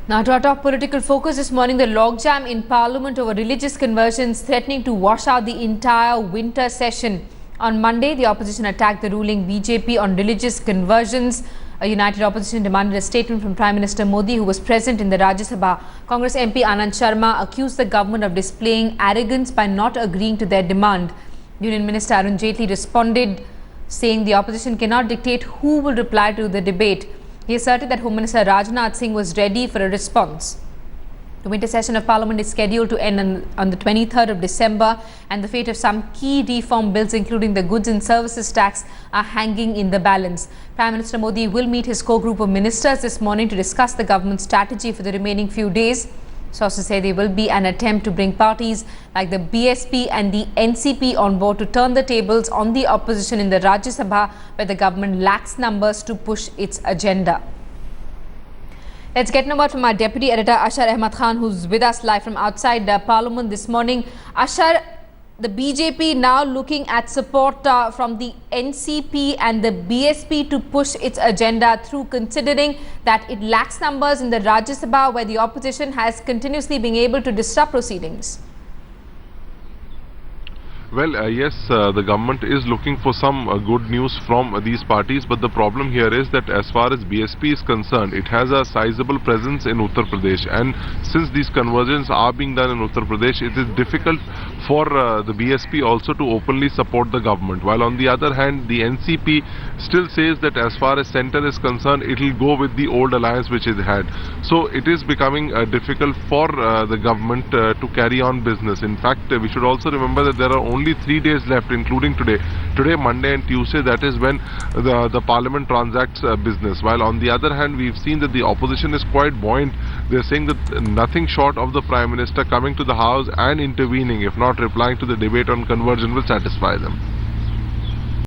Now to our top political focus this morning, the logjam in Parliament over religious conversions threatening to wash out the entire winter session. On Monday, the opposition attacked the ruling BJP on religious conversions. A united opposition demanded a statement from Prime Minister Modi, who was present in the Rajya Sabha. Congress MP Anand Sharma accused the government of displaying arrogance by not agreeing to their demand. Union Minister Arun Jaitley responded, saying the opposition cannot dictate who will reply to the debate. He asserted that Home Minister Rajnath Singh was ready for a response. The winter session of Parliament is scheduled to end on the 23rd of December, and the fate of some key reform bills, including the goods and services tax, are hanging in the balance. Prime Minister Modi will meet his core group of ministers this morning to discuss the government's strategy for the remaining few days. Sources say there will be an attempt to bring parties like the BSP and the NCP on board to turn the tables on the opposition in the Rajya Sabha, where the government lacks numbers to push its agenda. Let's get a word from our Deputy Editor Ashar Ahmad Khan, who's with us live from outside Parliament this morning. Ashar, the BJP now looking at support from the NCP and the BSP to push its agenda through, considering that it lacks numbers in the Rajya Sabha, where the opposition has continuously been able to disrupt proceedings. Well, yes, the government is looking for some good news from these parties, but the problem here is that as far as BSP is concerned, it has a sizable presence in Uttar Pradesh, and since these conversions are being done in Uttar Pradesh, it is difficult for the BSP also to openly support the government, while on the other hand, the NCP still says that as far as centre is concerned, it will go with the old alliance which it had. So it is becoming difficult for the government to carry on business. In fact, we should also remember that there are only 3 days left, including today, Monday and Tuesday. That is when the Parliament transacts business, while on the other hand, we've seen that the opposition is quite buoyant. They're saying that nothing short of the Prime Minister coming to the House and intervening, if not replying to the debate on conversion, will satisfy them.